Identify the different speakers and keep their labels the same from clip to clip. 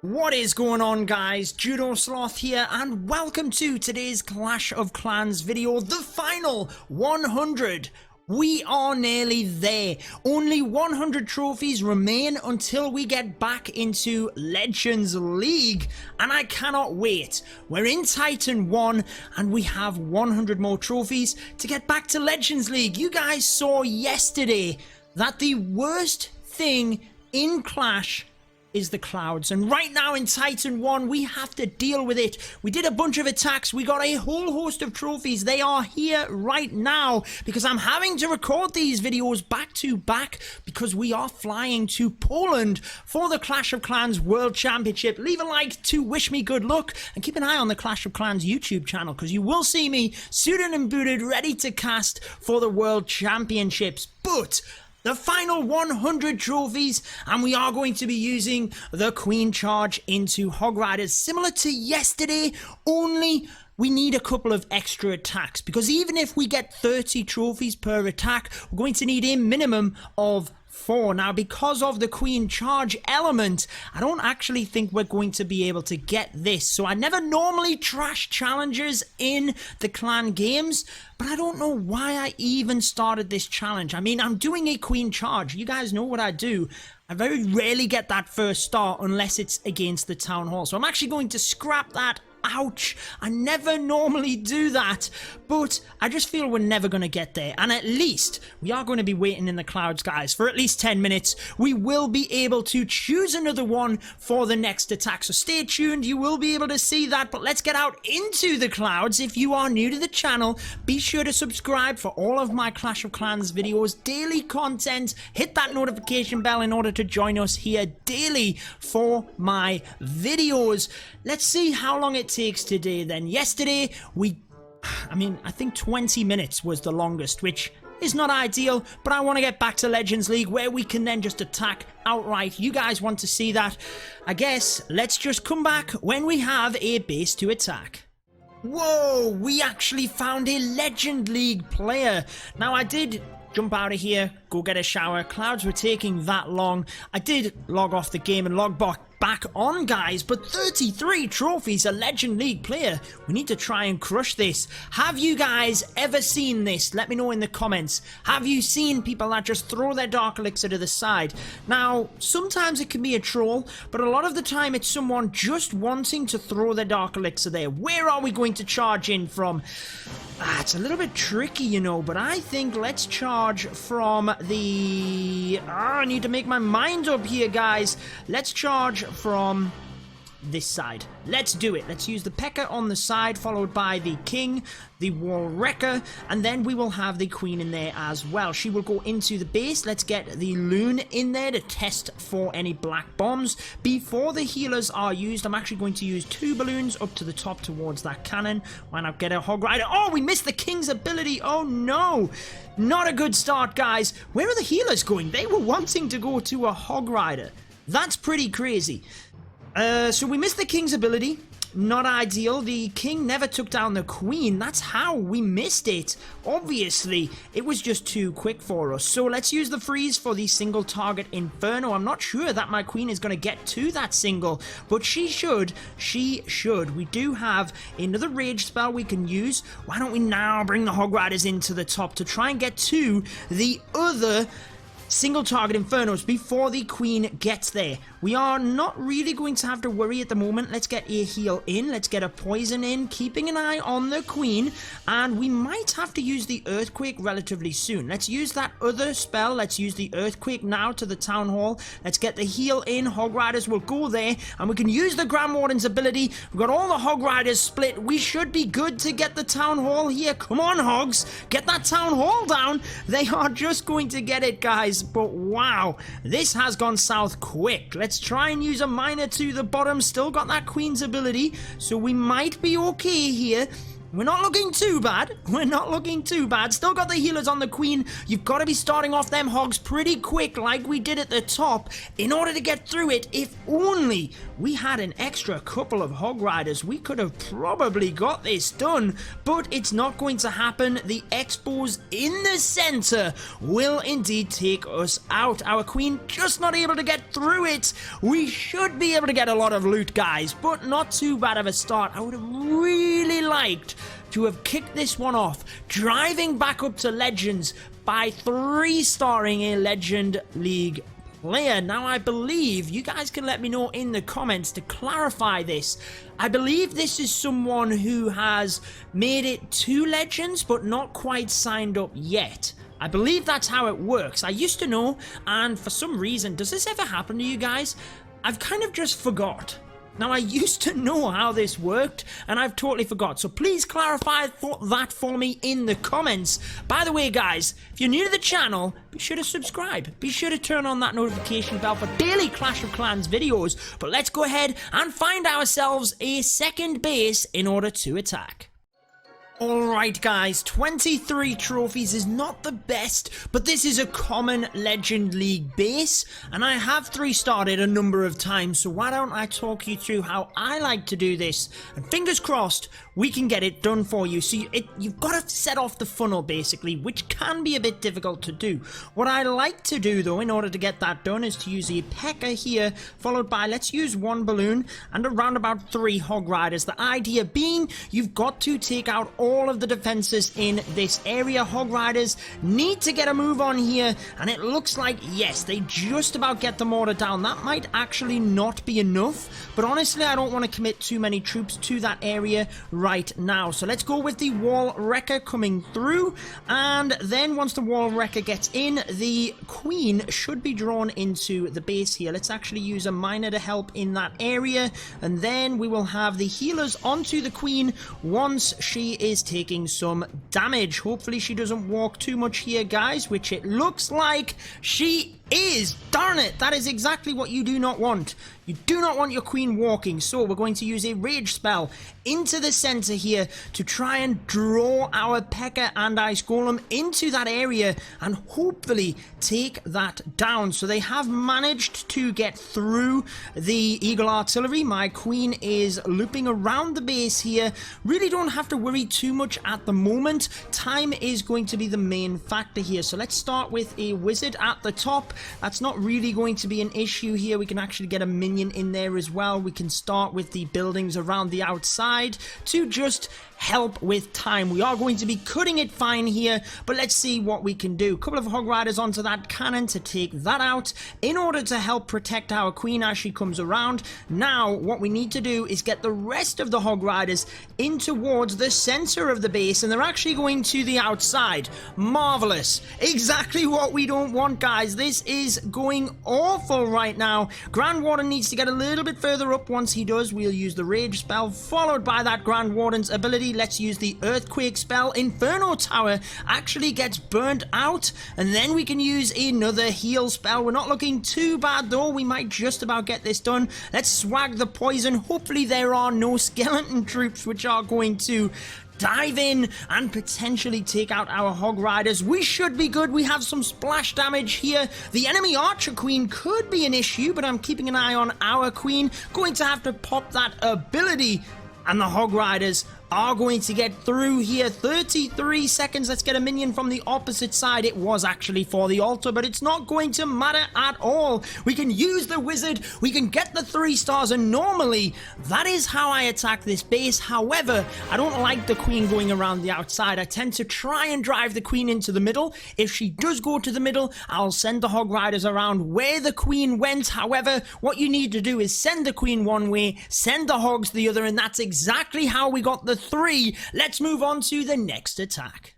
Speaker 1: What is going on, guys? Judo Sloth here, and welcome to today's Clash of Clans video, the final 100. We are nearly there. Only 100 trophies remain until we get back into Legends League, and I cannot wait. We're in Titan 1, and we have 100 more trophies to get back to Legends League. You guys saw yesterday that the worst thing in Clash is the clouds, and right now in Titan 1 we have to deal with it. We did a bunch of attacks, we got a whole host of trophies. They are here right now because I'm having to record these videos back to back because we are flying to Poland for the Clash of Clans World Championship. Leave a like to wish me good luck, and keep an eye on the Clash of Clans YouTube channel because you will see me suited and booted ready to cast for the World Championships. But the final 100 trophies, and we are going to be using the Queen Charge into Hog Riders, similar to yesterday, only we need a couple of extra attacks, because even if we get 30 trophies per attack, we're going to need a minimum of 4. Now, because of the Queen Charge element, I don't actually think we're going to be able to get this. So I never normally trash challenges in the clan games, but I don't know why I even started this challenge. I mean, I'm doing a Queen Charge. You guys know what I do. I very rarely get that first start unless it's against the Town Hall. So I'm actually going to scrap that. Ouch, I never normally do that, but I just feel we're never going to get there, and at least we are going to be waiting in the clouds, guys, for at least 10 minutes. We will be able to choose another one for the next attack, so stay tuned, you will be able to see that. But let's get out into the clouds. If you are new to the channel, be sure to subscribe for all of my Clash of Clans videos, daily content. Hit that notification bell in order to join us here daily for my videos. Let's see how long it takes today then. Yesterday, I think 20 minutes was the longest, which is not ideal, but I want to get back to Legends League where we can then just attack outright. You guys want to see that? I guess let's just come back when we have a base to attack. Whoa, we actually found a Legend League player. Now, I did jump out of here, go get a shower. Clouds were taking that long. I did log off the game and log back on, guys, but 33 trophies, a Legend League player. We need to try and crush this. Have you guys ever seen this? Let me know in the comments. Have you seen people that just throw their Dark Elixir to the side? Now, sometimes it can be a troll, but a lot of the time it's someone just wanting to throw their Dark Elixir there. Where are we going to charge in from? It's a little bit tricky, you know, but I think let's charge from the... I need to make my mind up here, guys. Let's charge from this side. Let's do it. Let's use the P.E.K.K.A. on the side, followed by the King, the Wall Wrecker, and then we will have the Queen in there as well. She will go into the base. Let's get the Loon in there to test for any black bombs. Before the healers are used, I'm actually going to use 2 balloons up to the top towards that cannon. Why not get a Hog Rider? Oh, we missed the King's ability. Oh, no. Not a good start, guys. Where are the healers going? They were wanting to go to a Hog Rider. That's pretty crazy. So we missed the King's ability. Not ideal. The King never took down the Queen. That's how we missed it. Obviously, it was just too quick for us. So let's use the freeze for the single target Inferno. I'm not sure that my Queen is going to get to that single, but she should. She should. We do have another rage spell we can use. Why don't we now bring the Hog Riders into the top to try and get to the other single target Infernos before the Queen gets there. We are not really going to have to worry at the moment. Let's get a heal in. Let's get a poison in, keeping an eye on the Queen. And we might have to use the Earthquake relatively soon. Let's use that other spell. Let's use the Earthquake now to the Town Hall. Let's get the heal in. Hog Riders will go there. And we can use the Grand Warden's ability. We've got all the Hog Riders split. We should be good to get the Town Hall here. Come on, Hogs. Get that Town Hall down. They are just going to get it, guys. But wow, this has gone south quick. Let's try and use a miner to the bottom. Still got that Queen's ability, so we might be okay here. We're not looking too bad. We're not looking too bad. Still got the healers on the queen. You've got to be starting off them hogs pretty quick like we did at the top in order to get through it. If only we had an extra couple of hog riders, we could have probably got this done, but it's not going to happen. The expos in the center will indeed take us out. Our queen just not able to get through it. We should be able to get a lot of loot, guys, but not too bad of a start. I would have really liked to have kicked this one off, driving back up to Legends by 3-starring a Legend League player. Now, I believe, you guys can let me know in the comments to clarify this, I believe this is someone who has made it to Legends, but not quite signed up yet. I believe that's how it works. I used to know, and for some reason, does this ever happen to you guys? I've kind of just forgot. Now, I used to know how this worked, and I've totally forgot. So please clarify that for me in the comments. By the way, guys, if you're new to the channel, be sure to subscribe. Be sure to turn on that notification bell for daily Clash of Clans videos. But let's go ahead and find ourselves a second base in order to attack. Alright guys, 23 trophies is not the best, but this is a common Legend League base, and I have 3-starred it a number of times, so why don't I talk you through how I like to do this, and fingers crossed, we can get it done for you. So you've got to set off the funnel basically, which can be a bit difficult to do. What I like to do though, in order to get that done, is to use a P.E.K.K.A here, followed by, let's use 1 balloon, and around about 3 hog riders. The idea being, you've got to take out all of the defenses in this area. Hog riders need to get a move on here, and it looks like, yes, they just about get the mortar down. That might actually not be enough, but honestly, I don't want to commit too many troops to that area right now. So let's go with the wall wrecker coming through, and then once the wall wrecker gets in, the queen should be drawn into the base here. Let's actually use a miner to help in that area, and then we will have the healers onto the queen once she is taking some damage. Hopefully she doesn't walk too much here, guys, which it looks like she is. Darn it, that is exactly what you do not want. You do not want your queen walking, so we're going to use a rage spell into the center here to try and draw our P.E.K.K.A and Ice Golem into that area and hopefully take that down. So they have managed to get through the Eagle Artillery. My queen is looping around the base here. Really don't have to worry too much at the moment. Time is going to be the main factor here. So let's start with a wizard at the top. That's not really going to be an issue here. We can actually get a minion in there as well. We can start with the buildings around the outside to just help with time. We are going to be cutting it fine here, but let's see what we can do. A couple of hog riders onto that cannon to take that out in order to help protect our queen as she comes around. Now what we need to do is get the rest of the hog riders in towards the center of the base, and they're actually going to the outside. Marvelous. Exactly what we don't want, guys. This is going awful right now. Grand Warden needs to get a little bit further up. Once he does, we'll use the rage spell followed by that Grand Warden's ability. Let's use the earthquake spell. Inferno Tower actually gets burnt out, and then we can use another heal spell. We're not looking too bad though. We might just about get this done. Let's swag the poison. Hopefully there are no skeleton troops which are going to dive in and potentially take out our hog riders. We should be good. We have some splash damage here. The enemy archer queen could be an issue, but I'm keeping an eye on our queen. Going to have to pop that ability, and the hog riders are going to get through here. 33 seconds. Let's get a minion from the opposite side. It was actually for the altar, but it's not going to matter at all. We can use the wizard. We can get the 3 stars, and normally that is how I attack this base. However, I don't like the queen going around the outside. I tend to try and drive the queen into the middle. If she does go to the middle, I'll send the hog riders around where the queen went. However, what you need to do is send the queen one way, send the hogs the other, and that's exactly how we got the 3. Let's move on to the next attack.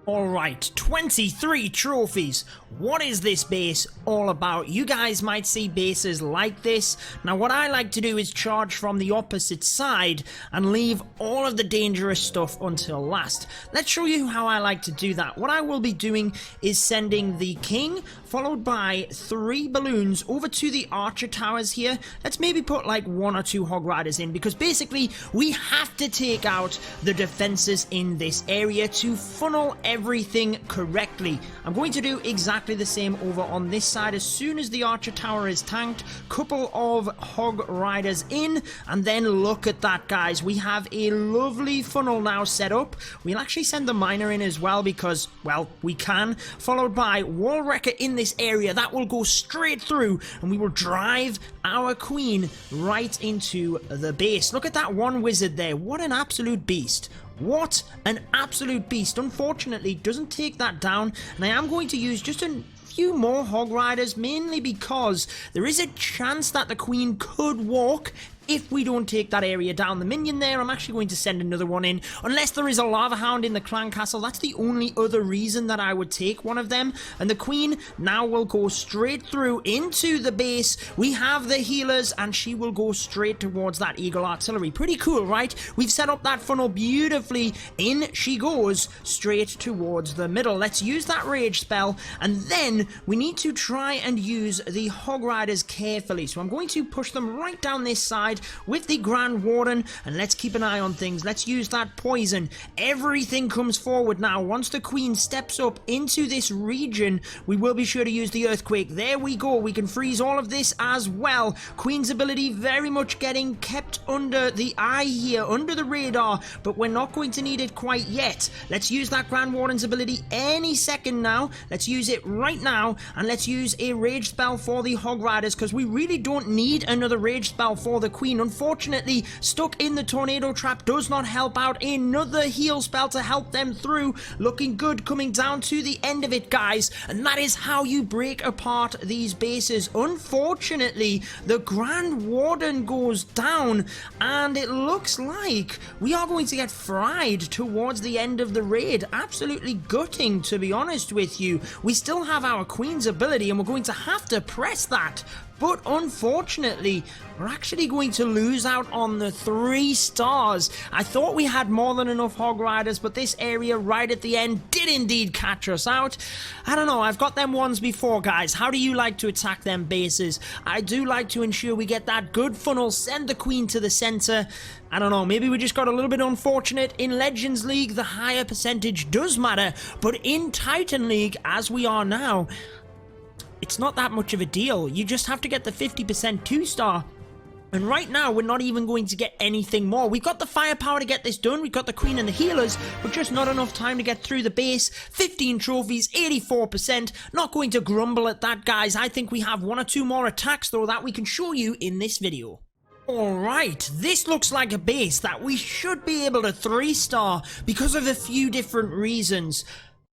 Speaker 1: Alright, 23 trophies. What is this base all about? You guys might see bases like this. Now what I like to do is charge from the opposite side and leave all of the dangerous stuff until last. Let's show you how I like to do that. What I will be doing is sending the king followed by 3 balloons over to the archer towers here. Let's maybe put like 1 or 2 hog riders in, because basically we have to take out the defenses in this area to funnel everything correctly. I'm going to do exactly the same over on this side. As soon as the archer tower is tanked, couple of hog riders in, and then look at that, guys. We have a lovely funnel now set up. We'll actually send the miner in as well because, well, we can, followed by wall wrecker in this area. That will go straight through and we will drive our queen right into the base. Look at that one wizard there. What an absolute beast. What an absolute beast. Unfortunately, doesn't take that down, and I am going to use just a few more hog riders, mainly because there is a chance that the queen could walk if we don't take that area down. The minion there, I'm actually going to send another one in, unless there is a lava hound in the clan castle. That's the only other reason that I would take one of them. And the queen now will go straight through into the base. We have the healers, and she will go straight towards that eagle artillery. Pretty cool, right? We've set up that funnel beautifully. In she goes straight towards the middle. Let's use that rage spell, and then we need to try and use the hog riders carefully. So I'm going to push them right down this side with the Grand Warden, and let's keep an eye on things. Let's use that poison. Everything comes forward now. Once the queen steps up into this region, we will be sure to use the earthquake. There we go. We can freeze all of this as well. Queen's ability very much getting kept under the eye here, under the radar, but we're not going to need it quite yet. Let's use that Grand Warden's ability any second now. Let's use it right now, and let's use a rage spell for the hog riders, because we really don't need another rage spell for the queen. Unfortunately, stuck in the tornado trap does not help out. Another heal spell to help them through. Looking good coming down to the end of it, guys, and that is how you break apart these bases. Unfortunately, the Grand Warden goes down, and it looks like we are going to get fried towards the end of the raid. Absolutely gutting, to be honest with you. We still have our queen's ability, and we're going to have to press that. But unfortunately, we're actually going to lose out on the 3 stars. I thought we had more than enough hog riders, but this area right at the end did indeed catch us out. I don't know, I've got them ones before, guys. How do you like to attack them bases? I do like to ensure we get that good funnel, send the queen to the center. I don't know, maybe we just got a little bit unfortunate. In Legends League, the higher percentage does matter, but in Titan League, as we are now, it's not that much of a deal. You just have to get the 50% 2-star. And right now, we're not even going to get anything more. We've got the firepower to get this done. We've got the queen and the healers, but just not enough time to get through the base. 15 trophies, 84%. Not going to grumble at that, guys. I think we have 1 or 2 more attacks, though, that we can show you in this video. Alright, this looks like a base that we should be able to 3-star because of a few different reasons.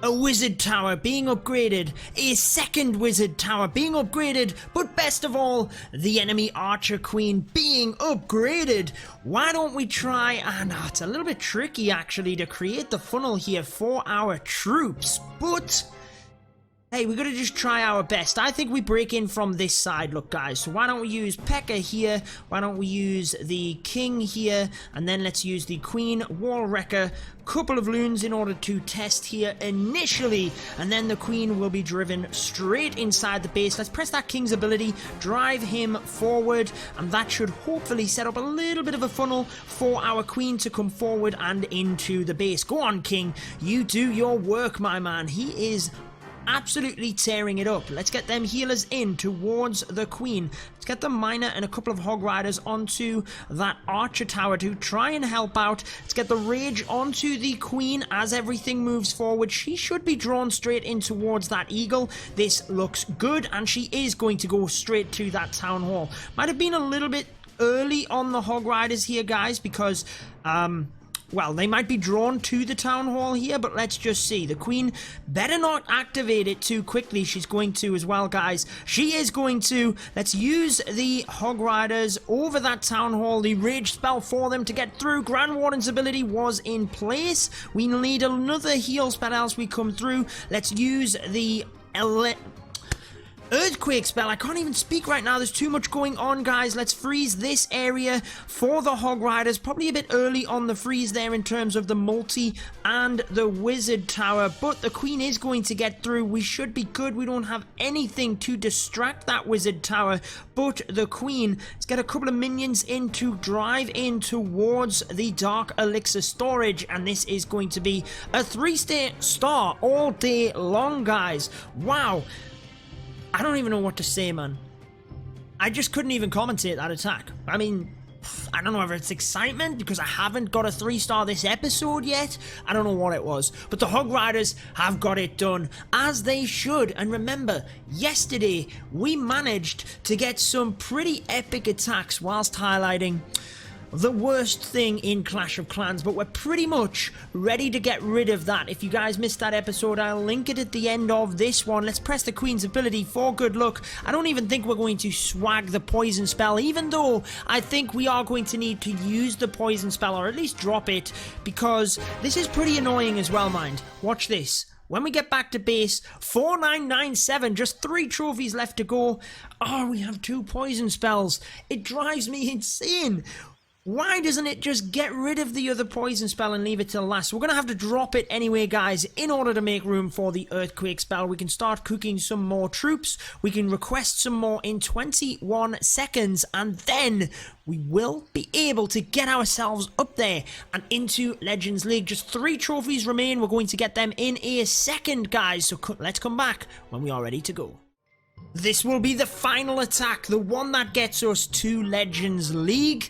Speaker 1: A wizard tower being upgraded, a second wizard tower being upgraded, but best of all, the enemy archer queen being upgraded. Why don't we try, and it's a little bit tricky actually to create the funnel here for our troops, but hey, we're going to just try our best. I think we break in from this side, look, guys. So why don't we use P.E.K.K.A here? Why don't we use the king here? And then let's use the queen, wall wrecker, couple of loons in order to test here initially. And then the queen will be driven straight inside the base. Let's press that king's ability, drive him forward. And that should hopefully set up a little bit of a funnel for our queen to come forward and into the base. Go on, king. You do your work, my man. He is absolutely tearing it up. Let's get them healers in towards the queen. Let's get the miner and a couple of hog riders onto that archer tower to try and help out. Let's get the rage onto the queen as everything moves forward. She should be drawn straight in towards that eagle. This looks good, and she is going to go straight to that town hall. Might have been a little bit early on the hog riders here, guys, because well, they might be drawn to the town hall here, but let's just see. The queen better not activate it too quickly. She's going to as well, guys. She is going to. Let's use the hog riders over that town hall. The rage spell for them to get through. Grand Warden's ability was in place. We need another heal spell as we come through. Let's use the earthquake spell. I can't even speak right now. There's too much going on, guys. Let's freeze this area for the hog riders. Probably a bit early on the freeze there in terms of the multi and the wizard tower, but the queen is going to get through. We should be good. We don't have anything to distract that wizard tower, but the queen, let's get a couple of minions in to drive in towards the dark elixir storage, and this is going to be a 3-star all day long, guys. Wow. I don't even know what to say, man. I just couldn't even commentate that attack. I mean, I don't know whether it's excitement because I haven't got a 3-star this episode yet. I don't know what it was. But the Hog Riders have got it done, as they should. And remember, yesterday we managed to get some pretty epic attacks whilst highlighting the worst thing in Clash of Clans, but we're pretty much ready to get rid of that. If you guys missed that episode, I'll link it at the end of this one. Let's press the queen's ability for good luck. I don't even think we're going to swag the poison spell, even though I think we are going to need to use the poison spell, or at least drop it, because this is pretty annoying as well, mind. Watch this. When we get back to base, 4997, just 3 trophies left to go. Oh, we have 2 poison spells. It drives me insane. Why doesn't it just get rid of the other poison spell and leave it till last? We're going to have to drop it anyway, guys, in order to make room for the earthquake spell. We can start cooking some more troops. We can request some more in 21 seconds, and then we will be able to get ourselves up there and into Legends League. Just 3 trophies remain. We're going to get them in a second, guys, so let's come back when we are ready to go. This will be the final attack, the one that gets us to Legends League.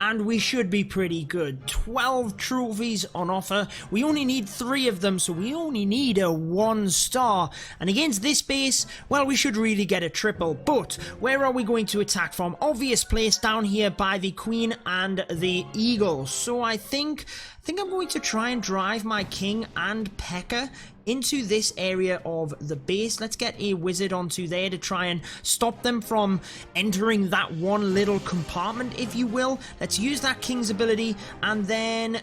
Speaker 1: And we should be pretty good. 12 trophies on offer. We only need 3 of them, so we only need a 1-star. And against this base, well, we should really get a triple. But where are we going to attack from? Obvious place down here by the queen and the eagle. So I think I'm going to try and drive my king and P.E.K.K.A. into this area of the base. Let's get a wizard onto there to try and stop them from entering that one little compartment, if you will. Let's use that king's ability, and then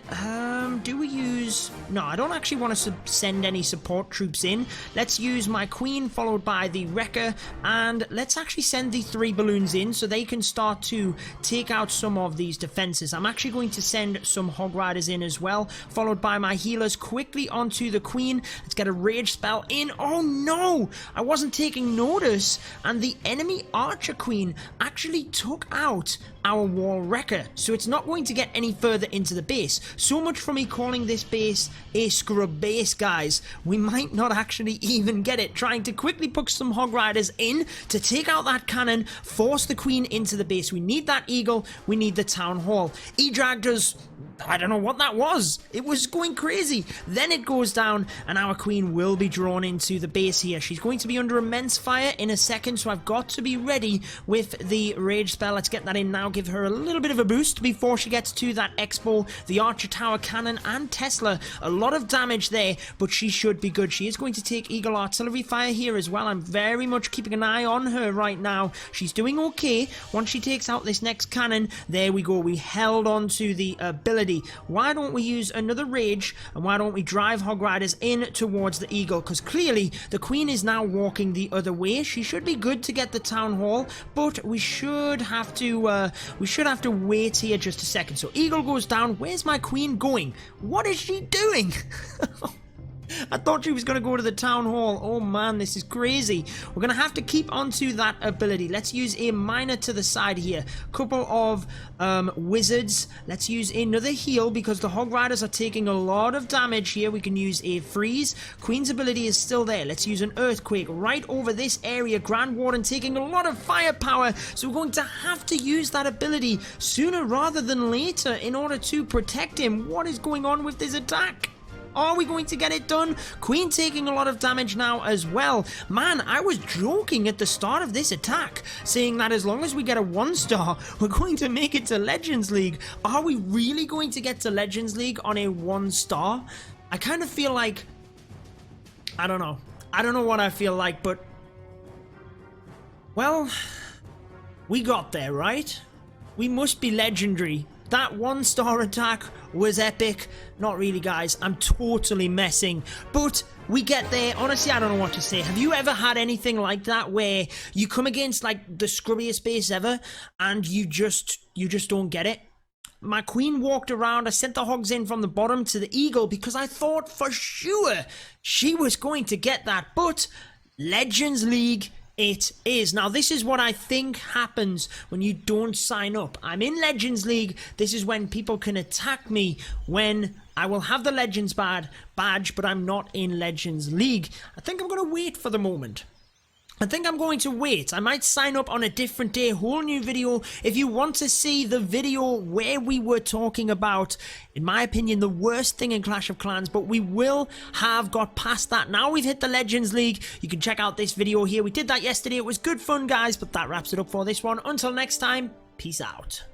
Speaker 1: do we use... No, I don't actually want to send any support troops in. Let's use my queen followed by the wrecker, and let's actually send the 3 balloons in so they can start to take out some of these defenses. I'm actually going to send some hog riders in as well, followed by my healers quickly onto the queen. Let's get a rage spell in. Oh no, I wasn't taking notice, and the enemy archer queen actually took out our wall wrecker, so it's not going to get any further into the base. So much for me calling this base a scrub base, guys. We might not actually even get it. Trying to quickly put some hog riders in to take out that cannon, force the queen into the base. We need that eagle, we need the town hall. E-dragged us. I don't know what that was. It was going crazy. Then it goes down, and our queen will be drawn into the base here. She's going to be under immense fire in a second, so I've got to be ready with the rage spell. Let's get that in now. Give her a little bit of a boost before she gets to that Expo, the Archer Tower Cannon, and Tesla. A lot of damage there, but she should be good. She is going to take Eagle Artillery Fire here as well. I'm very much keeping an eye on her right now. She's doing okay. Once she takes out this next cannon, there we go. We held on to the ability. Why don't we use another rage, and why don't we drive hog riders in towards the eagle, because clearly the queen is now walking the other way. She should be good to get the town hall, but we should have to wait here just a second. So eagle goes down. Where's my queen going? What is she doing? I thought she was going to go to the town hall. Oh man, this is crazy. We're going to have to keep onto that ability. Let's use a miner to the side here. Couple of wizards. Let's use another heal because the hog riders are taking a lot of damage here. We can use a freeze. Queen's ability is still there. Let's use an earthquake right over this area. Grand Warden taking a lot of firepower. So we're going to have to use that ability sooner rather than later in order to protect him. What is going on with this attack? Are we going to get it done? Queen taking a lot of damage now as well. Man, I was joking at the start of this attack, saying that as long as we get a 1-star, we're going to make it to Legends League. Are we really going to get to Legends League on a 1-star? I kind of feel like... I don't know. I don't know what I feel like, but... Well, we got there, right? We must be legendary. That 1-star attack was epic. Not really, guys. I'm totally messing. But we get there. Honestly, I don't know what to say. Have you ever had anything like that where you come against like the scrubbiest base ever and you just don't get it? My queen walked around. I sent the hogs in from the bottom to the eagle because I thought for sure she was going to get that. But Legends League it is. Now, this is what I think happens when you don't sign up. I'm in Legends League. This is when people can attack me when I will have the Legends badge, but I'm not in Legends League. I think I'm going to wait for the moment. I think I'm going to wait. I might sign up on a different day, whole new video. If you want to see the video where we were talking about, in my opinion, the worst thing in Clash of Clans, but we will have got past that. Now we've hit the Legends League. You can check out this video here. We did that yesterday. It was good fun, guys, but that wraps it up for this one. Until next time, peace out.